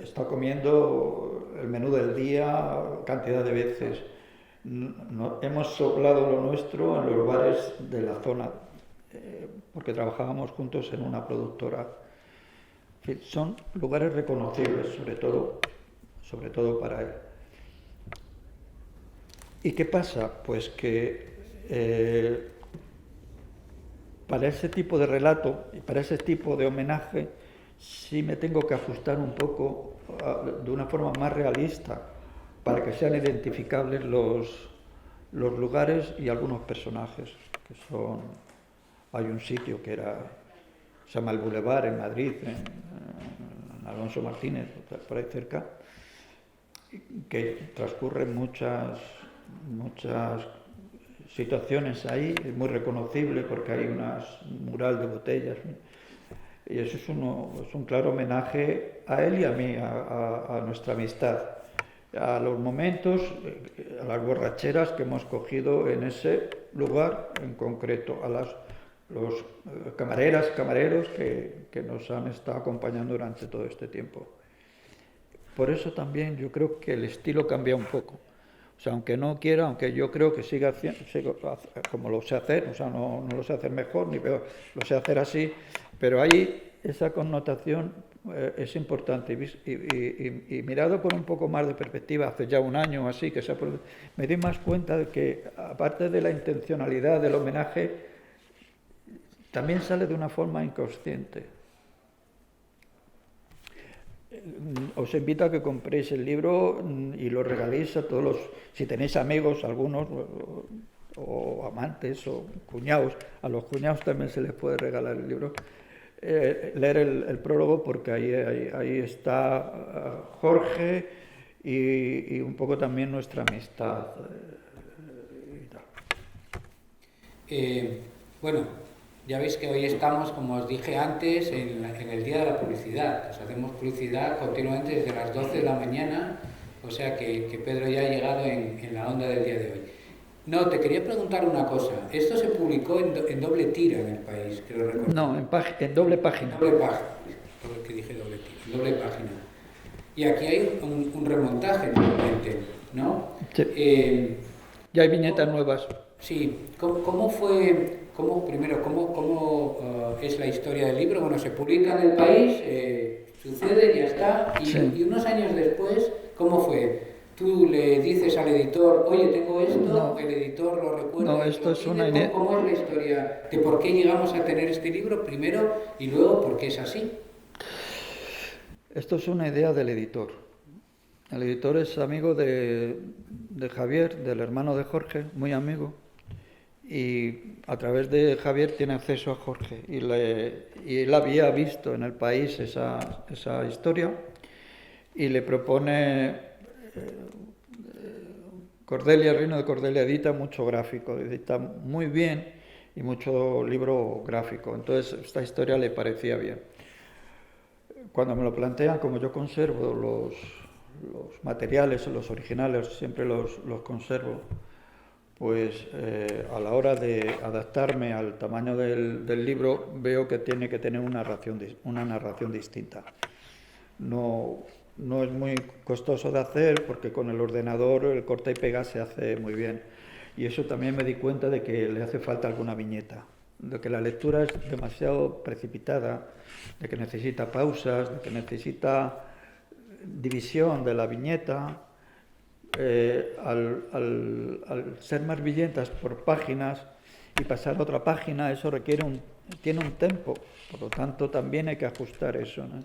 estado comiendo el menú del día cantidad de veces. Hemos soplado lo nuestro en los bares de la zona, porque trabajábamos juntos en una productora. Son lugares reconocibles, sobre todo para él. ¿Y qué pasa? Pues que para ese tipo de relato y para ese tipo de homenaje sí me tengo que ajustar un poco de una forma más realista para que sean identificables los lugares y algunos personajes, que son... Hay un sitio que se llama el Boulevard en Madrid, en Alonso Martínez, por ahí cerca, que transcurren muchas situaciones ahí, es muy reconocible porque hay un mural de botellas, y eso es un claro homenaje a él y a mí, a nuestra amistad, a los momentos, a las borracheras que hemos cogido en ese lugar en concreto, a los camareros que nos han estado acompañando durante todo este tiempo. Por eso también yo creo que el estilo cambia un poco. O sea, aunque yo creo que siga como lo sé hacer, o sea, no lo sé hacer mejor ni peor, lo sé hacer así, pero ahí esa connotación es importante. Y mirado con un poco más de perspectiva, hace ya un año o así, me di más cuenta de que, aparte de la intencionalidad del homenaje, también sale de una forma inconsciente. Os invito a que compréis el libro y lo regaléis a todos si tenéis amigos, algunos, o amantes, o cuñados. A los cuñados también se les puede regalar el libro. Leer el prólogo, porque ahí está Jorge y un poco también nuestra amistad y tal. Bueno, ya veis que hoy estamos, como os dije antes, en el día de la publicidad. Os hacemos publicidad continuamente desde las 12 de la mañana, o sea que Pedro ya ha llegado en la onda del día de hoy. No, te quería preguntar una cosa. Esto se publicó en doble tira en el país, creo recordar. No, en doble página. En doble página, por que dije doble tira, en doble página. Y aquí hay un remontaje nuevamente, ¿no? Sí. Ya hay viñetas nuevas. Sí, ¿cómo fue, primero, cómo es la historia del libro? Bueno, se publica en el país, sucede, ya está, y unos años después, ¿cómo fue? Tú le dices al editor, oye, tengo esto, no, el editor lo recuerda. No, esto es una... ¿Cómo es la historia de por qué llegamos a tener este libro primero y luego por qué es así? Esto es una idea del editor. El editor es amigo de Javier, del hermano de Jorge, muy amigo. Y a través de Javier tiene acceso a Jorge. Y él había visto en el país esa historia y le propone... Cordelia, el Reino de Cordelia edita mucho gráfico, edita muy bien y mucho libro gráfico. Entonces esta historia le parecía bien. Cuando me lo plantean, como yo conservo los materiales, los originales, siempre los conservo, pues a la hora de adaptarme al tamaño del libro veo que tiene que tener una narración distinta. No es muy costoso de hacer porque con el ordenador el corta y pega se hace muy bien. Y eso también me di cuenta de que le hace falta alguna viñeta, de que la lectura es demasiado precipitada, de que necesita pausas, de que necesita división de la viñeta. Al ser más viñetas por páginas y pasar a otra página, eso tiene un tempo, por lo tanto también hay que ajustar eso, ¿no?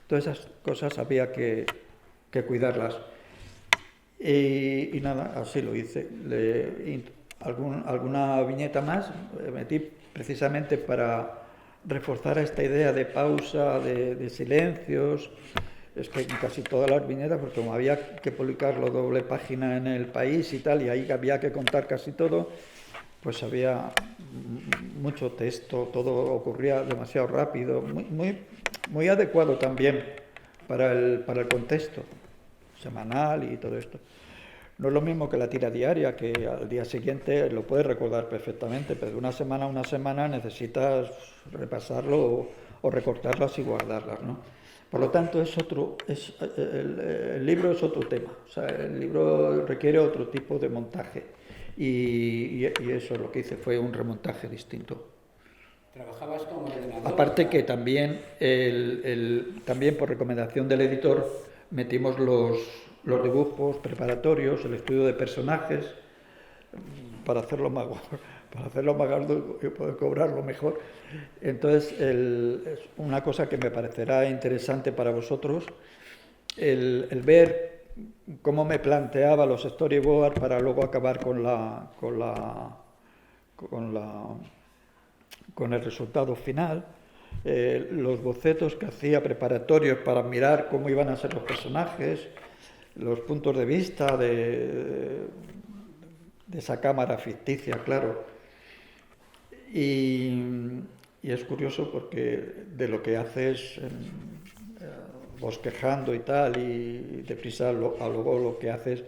Todas esas cosas había que cuidarlas. Y nada, así lo hice. Alguna viñeta más metí precisamente para reforzar esta idea de pausa, de silencios. Es que en casi todas las viñetas, porque como había que publicarlo doble página en el país y tal, y ahí había que contar casi todo, pues había mucho texto, todo ocurría demasiado rápido, muy adecuado también para el contexto semanal y todo esto. No es lo mismo que la tira diaria, que al día siguiente lo puedes recordar perfectamente, pero de una semana a una semana necesitas repasarlo o recortarlas y guardarlas, ¿no? Por lo tanto, el libro es otro tema, o sea, el libro requiere otro tipo de montaje y eso es lo que hice, fue un remontaje distinto. ¿Trabajabas con ordenador? Aparte que también, también por recomendación del editor metimos los dibujos preparatorios, el estudio de personajes, para hacerlo más gordo y poder cobrarlo mejor. Entonces, es una cosa que me parecerá interesante para vosotros, el ver cómo me planteaba los storyboards para luego acabar con el resultado final, los bocetos que hacía preparatorios para mirar cómo iban a ser los personajes, los puntos de vista de esa cámara ficticia, claro. Y es curioso porque de lo que haces bosquejando y tal, y deprisa a luego lo que haces,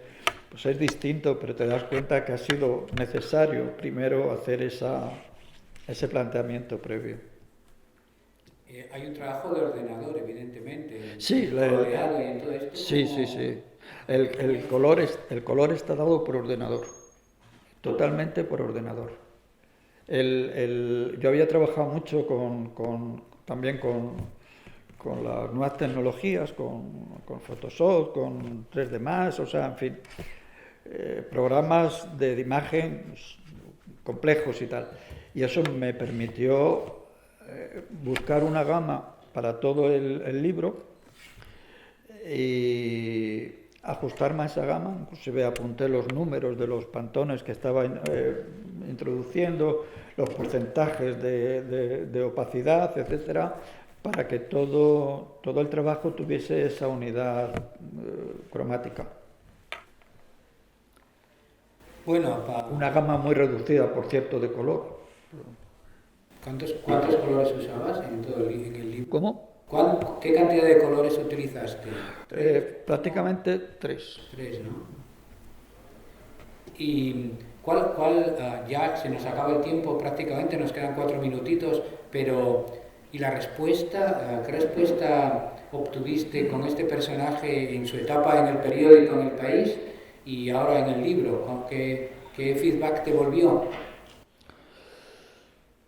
pues es distinto, pero te das cuenta que ha sido necesario primero hacer ese planteamiento previo. Hay un trabajo de ordenador, evidentemente. Sí, coloreado y en todo esto. Sí. El color está dado por ordenador, totalmente por ordenador. Yo había trabajado mucho también con las nuevas tecnologías, con Photoshop, con 3D Max, o sea, en fin, programas de imagen complejos y tal. Y eso me permitió buscar una gama para todo el libro y ajustar más esa gama. Inclusive apunté los números de los pantones que estaba introduciendo, los porcentajes de opacidad, etcétera, para que todo el trabajo tuviese esa unidad cromática. Bueno, una gama muy reducida, por cierto, de color. ¿Cuántos colores usabas en el libro? ¿Cómo? ¿Qué cantidad de colores utilizaste? Prácticamente 3. 3, ¿no? ¿Y ya se nos acaba el tiempo prácticamente, nos quedan 4 minutitos, pero ¿y la respuesta? ¿Qué respuesta obtuviste con este personaje en su etapa en el periódico, en El País, y ahora en el libro? ¿Qué feedback te volvió?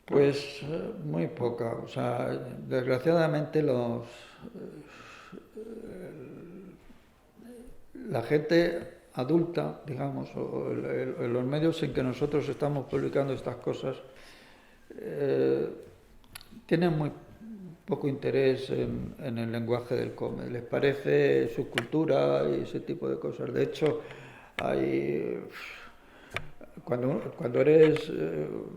Pues muy poca. O sea, desgraciadamente la gente adulta, digamos, o los medios en que nosotros estamos publicando estas cosas, tienen muy poco interés en el lenguaje del cómic. Les parece su cultura y ese tipo de cosas. De hecho, cuando eres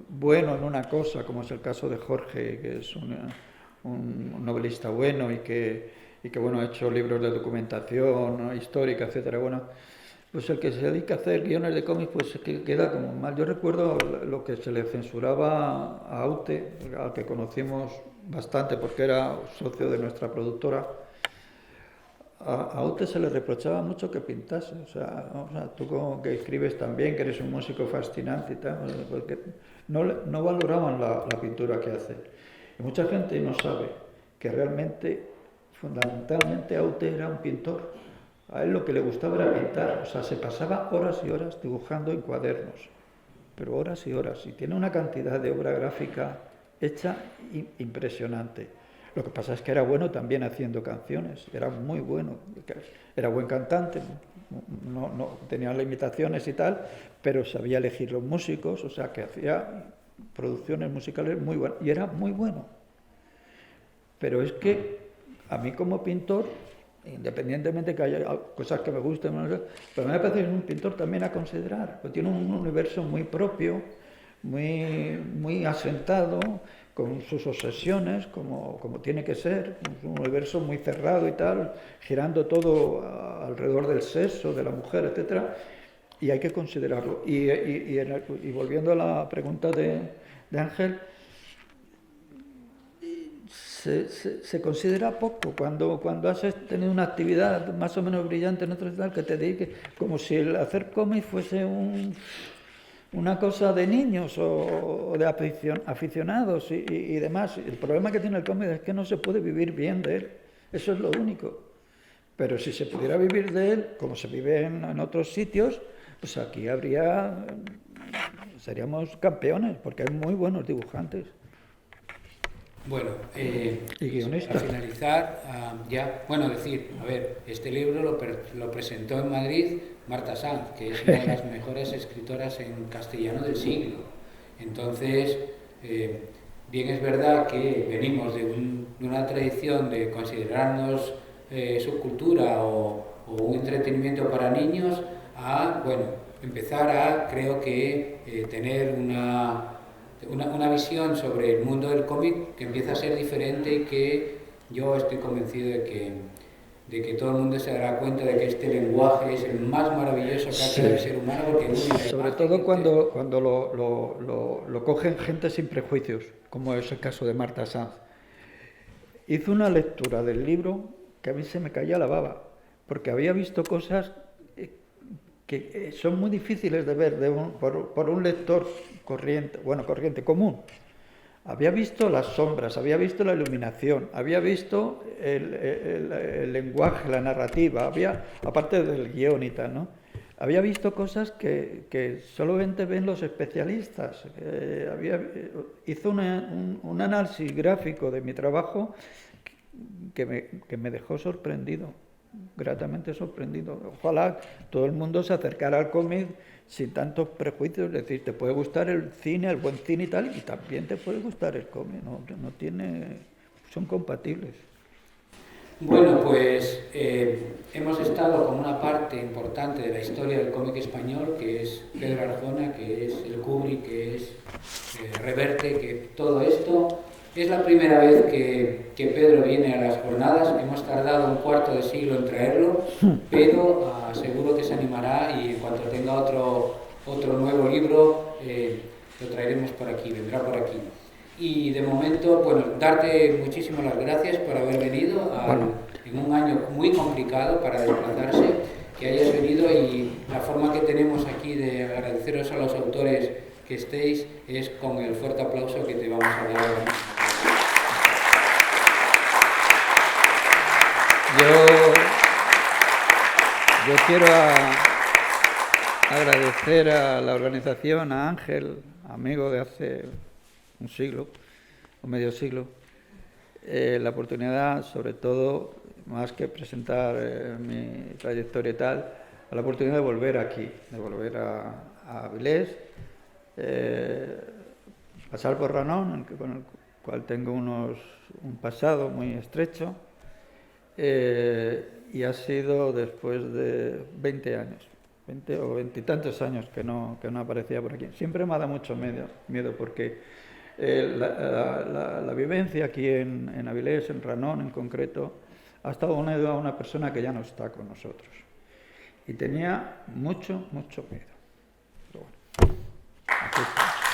bueno en una cosa, como es el caso de Jorge, que es un novelista bueno y que bueno, ha hecho libros de documentación, ¿no?, histórica, etcétera, bueno, pues el que se dedica a hacer guiones de cómics pues queda como mal. Yo recuerdo lo que se le censuraba a Aute, al que conocimos bastante porque era socio de nuestra productora. A Aute se le reprochaba mucho que pintase, o sea, tú como que escribes también, que eres un músico fascinante y tal, porque no valoraban la pintura que hace. Y mucha gente no sabe que realmente, fundamentalmente, Aute era un pintor. A él lo que le gustaba era pintar, o sea, se pasaba horas y horas dibujando en cuadernos, pero horas y horas, y tiene una cantidad de obra gráfica hecha impresionante. Lo que pasa es que era bueno también haciendo canciones, era muy bueno, era buen cantante, no tenía limitaciones y tal, pero sabía elegir los músicos, o sea, que hacía producciones musicales muy buenas, y era muy bueno. Pero es que a mí como pintor, independientemente que haya cosas que me gusten, pero me parece que es un pintor también a considerar, porque tiene un universo muy propio, muy asentado, con sus obsesiones, como tiene que ser, un universo muy cerrado y tal, girando todo alrededor del sexo, de la mujer, etcétera, y hay que considerarlo. Y volviendo a la pregunta de Ángel, se considera poco cuando has tenido una actividad más o menos brillante en otro tal, que te dediques, como si el hacer cómics fuese una cosa de niños o de aficionados y demás. El problema que tiene el cómic es que no se puede vivir bien de él, eso es lo único. Pero si se pudiera vivir de él, como se vive en otros sitios, pues aquí seríamos campeones, porque hay muy buenos dibujantes. Bueno, y guionistas. Para finalizar, este libro lo presentó en Madrid Marta Sanz, que es una de las mejores escritoras en castellano del siglo. Entonces, bien es verdad que venimos de una tradición de considerarnos subcultura o un entretenimiento para niños a, empezar a, creo que, tener una visión sobre el mundo del cómic que empieza a ser diferente y que yo estoy convencido de que todo el mundo se dará cuenta de que este lenguaje es el más maravilloso que ha creado el ser humano. Porque sobre todo cuando lo cogen gente sin prejuicios, como es el caso de Marta Sanz. Hizo una lectura del libro que a mí se me caía la baba, porque había visto cosas que son muy difíciles de ver por un lector corriente, común. Había visto las sombras, había visto la iluminación, había visto el lenguaje, la narrativa, aparte del guión y tal, ¿no? Había visto cosas que solamente ven los especialistas. Hizo un análisis gráfico de mi trabajo que me dejó sorprendido, gratamente sorprendido. Ojalá todo el mundo se acercara al cómic sin tantos prejuicios, es decir, te puede gustar el cine, el buen cine y tal, y también te puede gustar el cómic, son compatibles. Bueno, pues hemos estado con una parte importante de la historia del cómic español, que es Pedro Arjona, que es el Kubrick, que es Reverte, que todo esto Es la primera vez que Pedro viene a las jornadas. Hemos tardado un cuarto de siglo en traerlo, pero seguro que se animará y en cuanto tenga otro nuevo libro lo traeremos por aquí, vendrá por aquí. Y de momento, bueno, darte muchísimas las gracias por haber venido en un año muy complicado para desplazarse, que hayas venido, y la forma que tenemos aquí de agradeceros a los autores que estéis es con el fuerte aplauso que te vamos a dar ahora mismo. Yo quiero agradecer a la organización, a Ángel, amigo de hace un siglo o medio siglo, la oportunidad, sobre todo, más que presentar mi trayectoria y tal, la oportunidad de volver aquí, de volver a Avilés, pasar por Ranón, con el cual tengo un pasado muy estrecho, y ha sido después de 20 años, 20 o 20 y tantos años que no aparecía por aquí. Siempre me ha dado mucho miedo porque la vivencia aquí en Avilés, en Ranón en concreto, ha estado unida a una persona que ya no está con nosotros. Y tenía mucho miedo. Pero bueno, aquí está.